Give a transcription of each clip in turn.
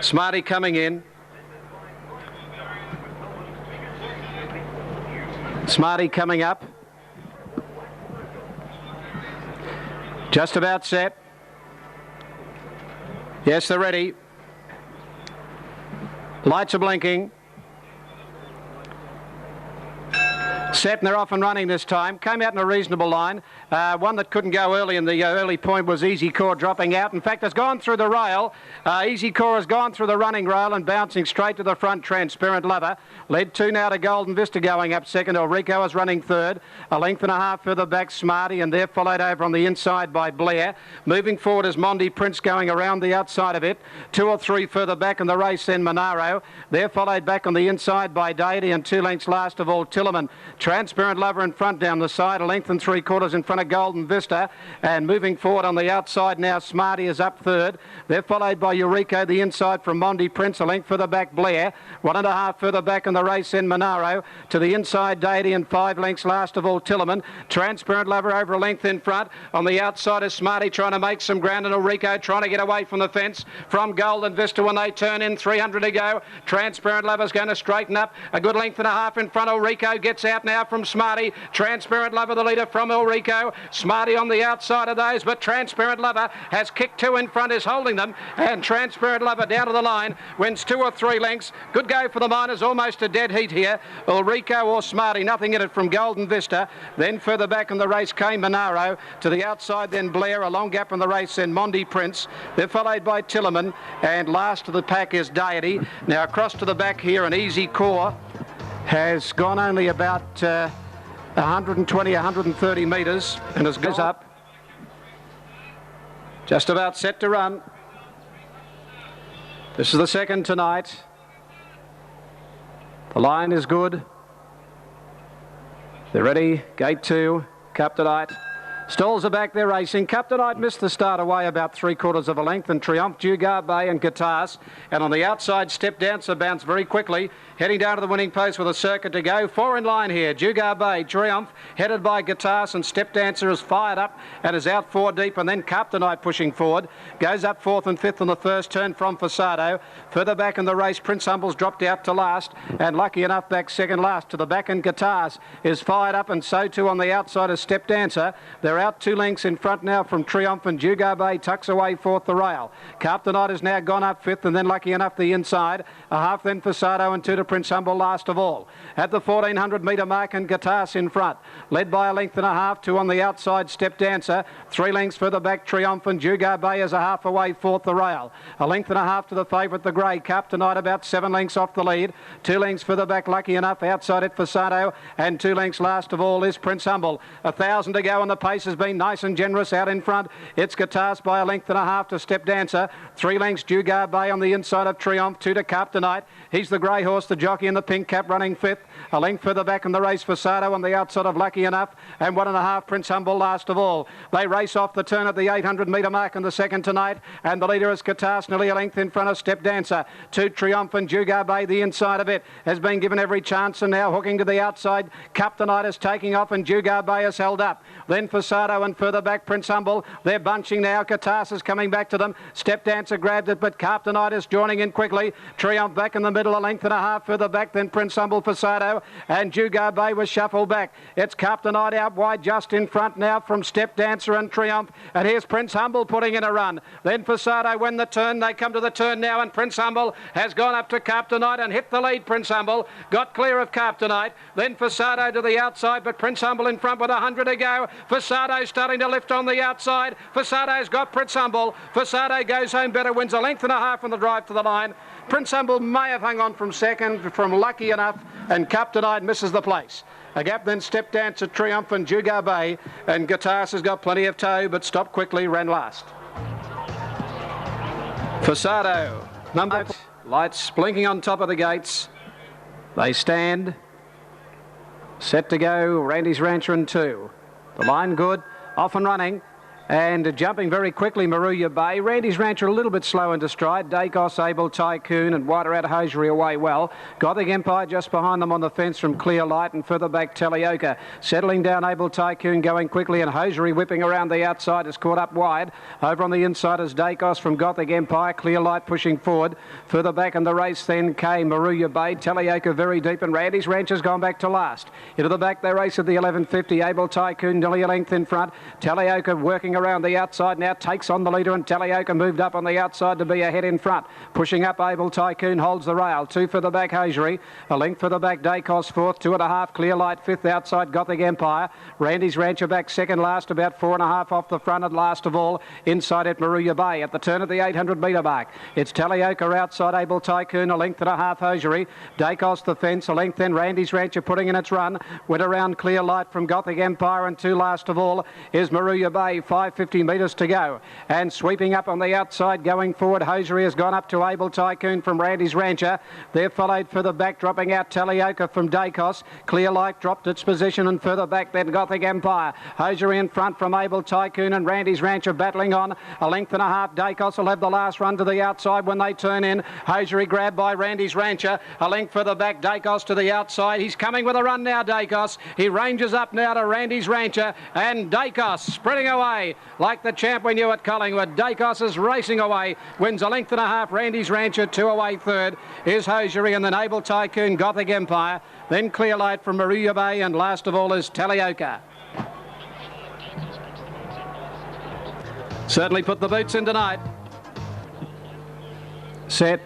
Smarty coming in. Smarty coming up. Just about set. Yes, they're ready. Lights are blinking. Set, and they're off and running this time. Came out in a reasonable line. One that couldn't go early in the early point was Easy Core dropping out. In fact, has gone through the rail. Easy Core has gone through the running rail and bouncing straight to the front. Transparent Lover led 2 now to Golden Vista going up second. Ulrico is running third. A length and a half further back Smarty, and they're followed over on the inside by Blair. Moving forward is Mondi Prince going around the outside of it. 2 or 3 further back in the race then Monaro. They're followed back on the inside by Deity, and 2 lengths last of all Tillerman. Transparent Lover in front down the side, a length and 3/4 in front of Golden Vista, and moving forward on the outside now Smarty is up third. They're followed by Eureka, the inside from Mondi Prince, a length further back Blair, 1.5 further back in the race in Monaro, to the inside Deity, and 5 lengths last of all Tillerman. Transparent Lover over a length in front. On the outside is Smarty trying to make some ground, and Ulrico trying to get away from the fence from Golden Vista when they turn in. 300 to go. Transparent Lover's going to straighten up. A good length and a half in front. Ulrico gets out now from Smarty. Transparent Lover the leader from Ulrico. Smarty on the outside of those, but Transparent Lover has kicked 2 in front, is holding them, and Transparent Lover down to the line, wins 2 or 3 lengths. Good go for the Miners, almost a dead heat here. Ulrico or Smarty, nothing in it from Golden Vista. Then further back in the race came Monaro. To the outside then Blair, a long gap in the race then Mondi Prince. They're followed by Tillerman, and last of the pack is Deity. Now across to the back here, an Easy Core has gone only about 120, 130 metres, and has goes up. Just about set to run. This is the second tonight. The line is good. They're ready. Gate 2, Captainite. Stalls are back, they're racing. Captainite missed the start away about 3/4 of a length, and Triumph, Dugar Bay and Guitars. And on the outside, Step Dancer bounced very quickly, heading down to the winning post with a circuit to go. 4 in line here. Dugar Bay, Triumph, headed by Guitars, and Step Dancer is fired up and is out 4 deep, and then Captainite pushing forward. Goes up 4th and 5th on the first turn from Fasado. Further back in the race, Prince Humble's dropped out to last, and lucky enough back second last. To the back, and Guitars is fired up, and so too on the outside is Step Dancer. They're out 2 lengths in front now from Triumph, and Dugar Bay tucks away 4th the rail. Captainite has now gone up 5th, and then lucky enough the inside. A half then Fasado, and 2 to Prince Humble last of all. At the 1400 metre mark, and Guitars in front. Led by a length and a half. 2 on the outside, Step Dancer. 3 lengths further back, Triumph, and Dugar Bay is a half away 4th the rail. A length and a half to the favourite, the grey. Captainite about 7 lengths off the lead. 2 lengths further back, lucky enough outside it Fasado, and 2 lengths last of all is Prince Humble. 1,000 to go, and the pace has been nice and generous out in front. It's Guitars by a length and a half to Step Dancer. 3 lengths Dugar Bay on the inside of Triumph. 2 to Captainite. He's the grey horse, the jockey in the pink cap, running 5th. A length further back in the race Fasado on the outside of Lucky Enough, and 1.5 Prince Humble last of all. They race off the turn at the 800 metre mark in the second tonight, and the leader is Guitars, nearly a length in front of Step Dancer. 2 Triumph, and Dugar Bay the inside of it has been given every chance, and now hooking to the outside. Captainite is taking off, and Dugar Bay is held up. Then Fasado, and further back Prince Humble. They're bunching now. Guitars is coming back to them. Step Dancer grabbed it, but Captainite is joining in quickly. Triumph back in the middle, a length and a half further back than Prince Humble, Fasado, and Dugar Bay was shuffled back. It's Captainite out wide just in front now from Step Dancer and Triumph, and here's Prince Humble putting in a run. Then Fasado when the turn. They come to the turn now, and Prince Humble has gone up to Captainite and hit the lead. Prince Humble got clear of Captainite. Then Fasado to the outside, but Prince Humble in front with 100 to go. Fasado starting to lift on the outside. Fasado's got Prince Humble. Fasado goes home better, wins a length and a half on the drive to the line. Prince Humble may have hung on from second from Lucky Enough, and Captainite misses the place. A gap then Step Dancer, Triumph, and Dugar Bay, and Guitars has got plenty of toe, but stopped quickly, ran last. Fasado, number 8. Lights blinking on top of the gates. They stand. Set to go, Randy's Rancher and 2. The line good, off and running. And jumping very quickly, Moruya Bay. Randy's Rancher a little bit slow into stride. Dacos, Able Tycoon and Wider Out Hosiery away well. Gothic Empire just behind them on the fence from Clear Light, and further back Talioka. Settling down, Able Tycoon going quickly, and Hosiery whipping around the outside is caught up wide. Over on the inside is Dacos from Gothic Empire. Clear Light pushing forward. Further back in the race then came Moruya Bay. Talioka very deep, and Randy's Rancher's gone back to last. Into the back they race at the 11.50. Able Tycoon nearly a length in front. Talioka working around the outside now, takes on the leader, and Talioka moved up on the outside to be ahead in front. Pushing up, Able Tycoon holds the rail. 2 for the back, Hosiery. A length for the back, Dacos fourth. 2.5, Clear Light fifth outside, Gothic Empire. Randy's Rancher back second last, about 4.5 off the front, and last of all, inside at Moruya Bay. At the turn of the 800 metre mark, it's Talioka outside, Able Tycoon, a length and a half, Hosiery. Dacos the fence, a length then, Randy's Rancher putting in its run. Went around Clear Light from Gothic Empire, and 2 last of all is Moruya Bay. 550 metres to go, and sweeping up on the outside going forward, Hosiery has gone up to Able Tycoon from Randy's Rancher. They're followed further back, dropping out Talioka from Dacos. Clear Light dropped its position, and further back then Gothic Empire. Hosiery in front from Able Tycoon, and Randy's Rancher battling on. A length and a half, Dacos will have the last run to the outside when they turn in. Hosiery grabbed by Randy's Rancher. A length further back, Dacos to the outside. He's coming with a run now, Dacos. He ranges up now to Randy's Rancher, and Dacos spreading away like the champ we knew at Collingwood. Dacos is racing away, wins a length and a half. Randy's Rancher 2 away third is Hosiery, and then Able Tycoon, Gothic Empire, then Clear Light from Moruya Bay, and last of all is Talioka. Certainly put the boots in tonight. Set.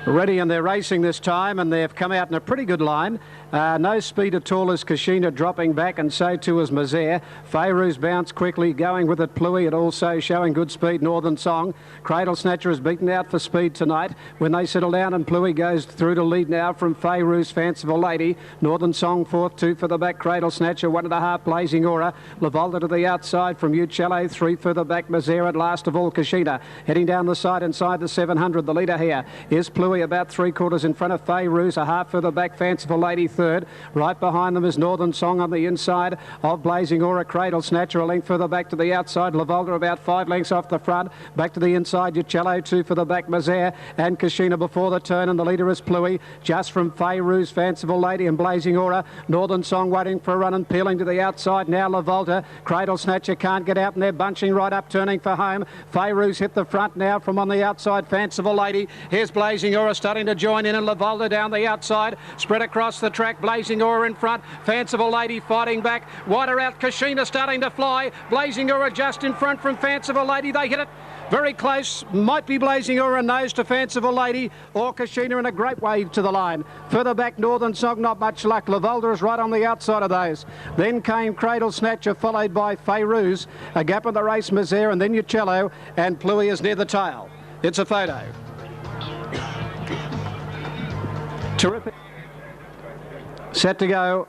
Ready, and they're racing this time, and they've come out in a pretty good line. No speed at all as Kashina dropping back, and so too is Mazaire. Fayrouz bounced quickly, going with it Pluie, and also showing good speed, Northern Song. Cradle Snatcher is beaten out for speed tonight. When they settle down, and Pluie goes through to lead now from Fayrouz, Fanciful Lady. Northern Song fourth, 2 for the back, Cradle Snatcher, 1.5, Blazing Aura. Lavolta to the outside from Uccello, 3 further back, Mazaire, and last of all Kashina. Heading down the side inside the 700, the leader here is Pluie, about 3/4 in front of Fayrouz, a half further back, Fanciful Lady third. Right behind them is Northern Song on the inside of Blazing Aura. Cradle Snatcher a length further back to the outside. Lavolta about 5 lengths off the front. Back to the inside, Uccello 2 for the back, Mazaire and Kashina before the turn, and the leader is Pluie. Just from Fayrouz, Fanciful Lady and Blazing Aura. Northern Song waiting for a run and peeling to the outside. Now Lavolta. Cradle Snatcher can't get out, and they're bunching right up, turning for home. Fayrouz hit the front now from on the outside. Fanciful Lady. Here's Blazing Aura starting to join in, and Lavolta down the outside. Spread across the track. Blazing Aura in front. Fanciful Lady fighting back. Wider out. Kashina starting to fly. Blazing Aura just in front from Fanciful Lady. They hit it very close. Might be Blazing Aura nose to Fanciful Lady, or Kashina in a great way to the line. Further back, Northern Song, not much luck. Lavolta is right on the outside of those. Then came Cradle Snatcher, followed by Fayrouz. A gap in the race, Mazaire, and then Uccello, and Pluie is near the tail. It's a photo. Terrific. Set to go.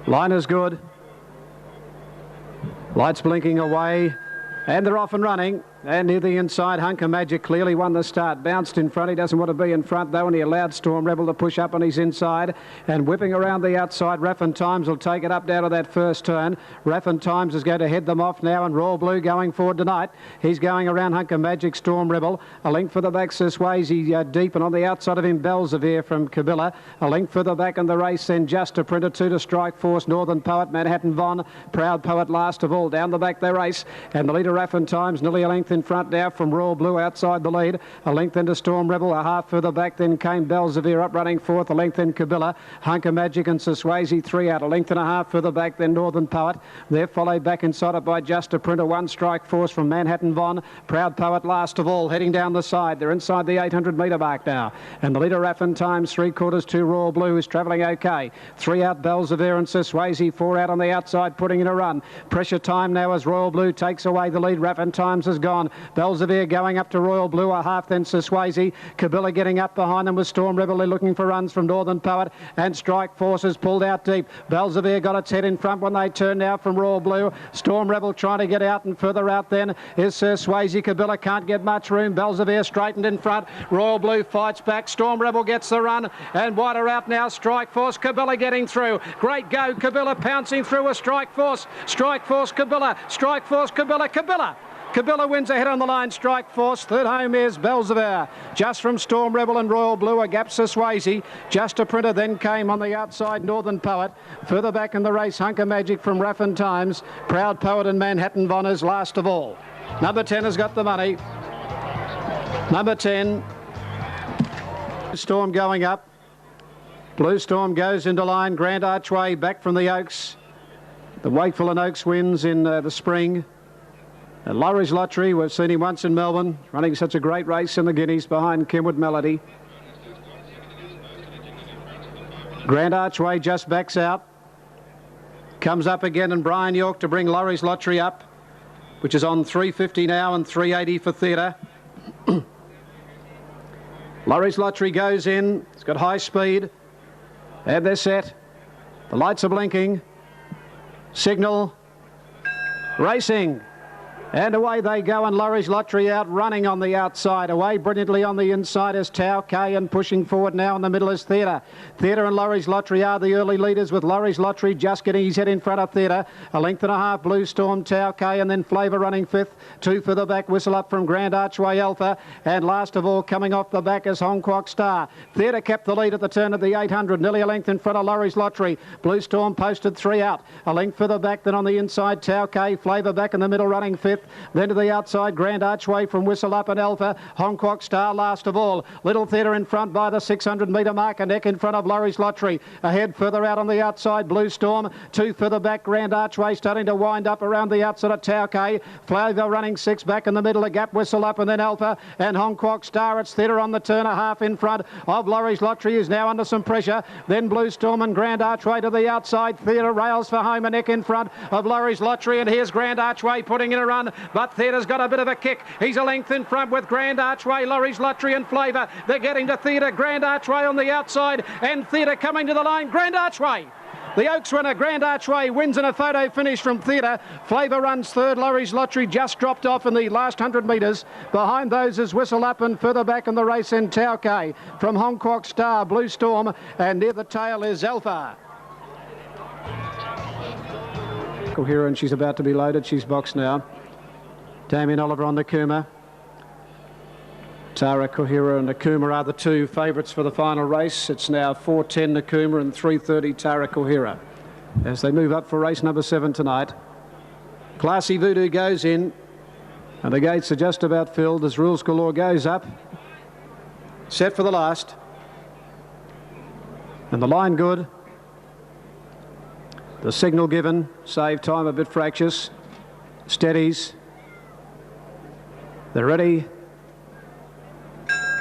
Line is good. Lights blinking away, and they're off and running. And near the inside, Hunker Magic clearly won the start. Bounced in front. He doesn't want to be in front, though, and he allowed Storm Rebel to push up on his inside. And whipping around the outside, Raffin Times will take it up down to that first turn. Raffin Times is going to head them off now, and Royal Blue going forward tonight. He's going around Hunker Magic, Storm Rebel. A length for the back, Swayze deep, and on the outside of him, Belzevere from Kabila. A length further back in the race, then Just a Printer, 2 to Strike Force, Northern Poet, Manhattan Von, Proud Poet last of all. Down the back they race, and the leader Raffin Times nearly a length in front now from Royal Blue outside the lead. A length into Storm Rebel, a half further back then came Belzevere up running fourth. A length in Kabila, Hunker Magic and Swayze 3 out. A length and a half further back then Northern Poet. They're followed back inside it by Just a Printer, 1 Strike Force from Manhattan Von, Proud Poet last of all, heading down the side. They're inside the 800 metre mark now, and the leader Raffin Times 3/4 to Royal Blue is travelling okay. 3 out Belzevere and Swayze, 4 out on the outside putting in a run. Pressure time now as Royal Blue takes away the lead. Raffin Times has gone on. Belzevier going up to Royal Blue, a half, then Sir Swayze. Kabilla getting up behind them with Storm Rebel. They're looking for runs from Northern Poet, and Strike Force has pulled out deep. Belzevier got its head in front when they turn now from Royal Blue. Storm Rebel trying to get out, and further out then is Sir Swayze. Kabilla can't get much room. Belzevier straightened in front. Royal Blue fights back. Storm Rebel gets the run, and wider out now Strike Force. Kabilla getting through. Great go. Kabilla pouncing through a Strike Force. Strike Force, Kabilla. Strike Force, Kabilla. Kabilla. Kabilla wins ahead on the line. Strike Force. Third home is Belzevier. Just from Storm Rebel and Royal Blue, a gap Sir Swayze. Just a printer then came on the outside Northern Poet. Further back in the race, Hunker Magic from Raffin Times. Proud Poet and Manhattan Vonners last of all. Number 10 has got the money. Number 10. Storm going up. Blue Storm goes into line. Grand Archway back from the Oaks. The Wakeful and Oaks wins in the spring. Lurie's Lottery, we've seen him once in Melbourne, running such a great race in the Guineas behind Kenwood Melody. Grand Archway just backs out. Comes up again, and Brian York to bring Lurie's Lottery up, which is on 350 now and 380 for theatre. Lurie's Lottery goes in. It's got high speed. And they're set. The lights are blinking. Signal. Racing. And away they go, and Lurie's Lottery out running on the outside. Away brilliantly on the inside is Tau K, and pushing forward now in the middle is Theatre. Theatre and Lurie's Lottery are the early leaders, with Lurie's Lottery just getting his head in front of Theatre. A length and a half, Blue Storm, Tau K, and then Flavour running fifth. Two further back, Whistle Up from Grand Archway Alpha. And last of all, coming off the back is Hong Kong Star. Theatre kept the lead at the turn of the 800, nearly a length in front of Lurie's Lottery. Blue Storm posted three out. A length further back than on the inside, Tau K. Flavour back in the middle running fifth. Then to the outside, Grand Archway from Whistle Up and Alpha. Hong Kong Star last of all. Little Theatre in front by the 600-metre mark. A neck in front of Lurie's Lottery. Ahead further out on the outside, Blue Storm. Two further back, Grand Archway starting to wind up around the outside of Tau K. Flavour running six back in the middle. A gap, Whistle Up, and then Alpha. And Hong Kong Star. It's Theatre on the turn, a half in front of Lurie's Lottery, is now under some pressure. Then Blue Storm and Grand Archway to the outside. Theatre rails for home, a neck in front of Lurie's Lottery. And here's Grand Archway putting in a run. But Theatre's got a bit of a kick. He's a length in front with Grand Archway, Lurie's Lottery and Flavour. They're getting to Theatre. Grand Archway on the outside, and Theatre coming to the line. Grand Archway. The Oaks winner, Grand Archway, wins in a photo finish from Theatre. Flavour runs third. Lurie's Lottery just dropped off in the last 100 metres. Behind those is Whistle Up, and further back in the race in Tau K. From Hong Kong Star, Blue Storm, and near the tail is Alpha. Here, and she's about to be loaded. She's boxed now. Damien Oliver on Nakuma. Tara Kohira and Nakuma are the two favourites for the final race. It's now 4:10 Nakuma and 3:30 Tara Kohira as they move up for race number 7 tonight. Classy Voodoo goes in, and the gates are just about filled as Rules Galore goes up. Set for the last. And the line good. The signal given. Save time a bit fractious. Steadies. They're ready.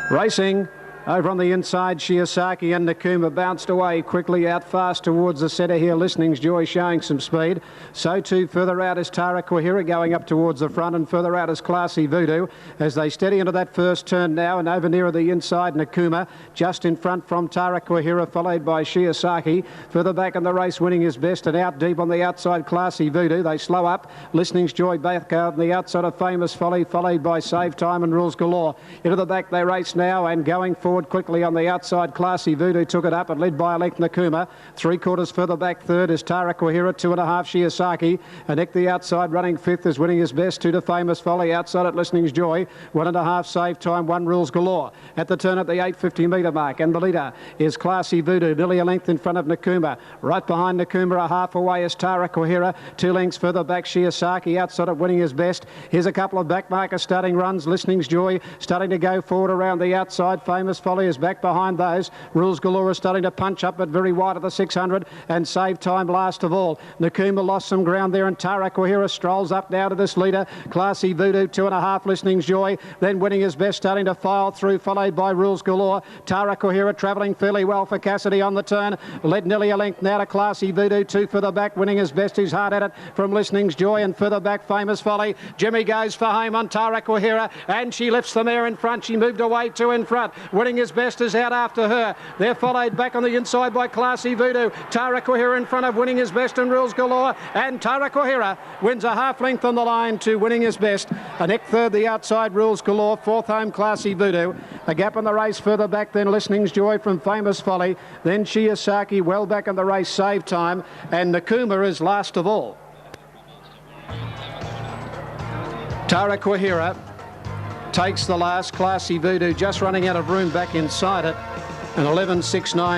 Racing. Over on the inside, Shiosaki and Nakuma bounced away quickly out fast towards the centre here. Listening's Joy showing some speed. So too further out is Tara Kohira going up towards the front, and further out is Classy Voodoo as they steady into that first turn now, and over near the inside Nakuma just in front from Tara Kohira, followed by Shiosaki. Further back in the race, winning his best, and out deep on the outside Classy Voodoo. They slow up. Listening's Joy back out on the outside of Famous Folly, followed by Save Time and Rules Galore. Into the back they race now, and going forward quickly on the outside, Classy Voodoo took it up and led by a length Nakuma. 3/4 further back third is Tara Kohira, 2.5 Shiosaki. And Nick the outside running fifth is winning his best, 2 to Famous Folly. Outside at Listening's Joy, 1.5 Save Time, 1 Rules Galore. At the turn at the 850-metre mark, and the leader is Classy Voodoo, nearly a length in front of Nakuma. Right behind Nakuma, a half away is Tara Kohira. 2 lengths further back Shiosaki, outside at winning his best. Here's a couple of backmarkers starting runs. Listening's Joy starting to go forward around the outside. Famous Folly Folly is back behind those. Rules Galore is starting to punch up, but very wide at the 600 and save time last of all. Nakuma lost some ground there, and Tara Kohira strolls up now to this leader. Classy Voodoo, 2.5, Listening's Joy. Then Winning Is Best starting to file through, followed by Rules Galore. Tara Kohira travelling fairly well for Cassidy on the turn. Led nearly a length now to Classy Voodoo, 2 for the back. Winning Is Best, who's hard at it from Listening's Joy, and further back Famous Folly. Jimmy goes for home on Tara Kohira, and she lifts the mare in front. She moved away 2 in front. Winning Is Best is out after her. They're followed back on the inside by Classy Voodoo. Tara Kohira in front of Winning Is Best and Rules Galore, and Tara Kohira wins a half length on the line to Winning Is Best. A neck third the outside, Rules Galore. Fourth home, Classy Voodoo. A gap in the race further back then Listening's Joy from Famous Folly. Then Shiosaki well back in the race, Save Time, and Nakuma is last of all. Tara Kohira takes the last. Classy Voodoo just running out of room back inside it. And 11.69.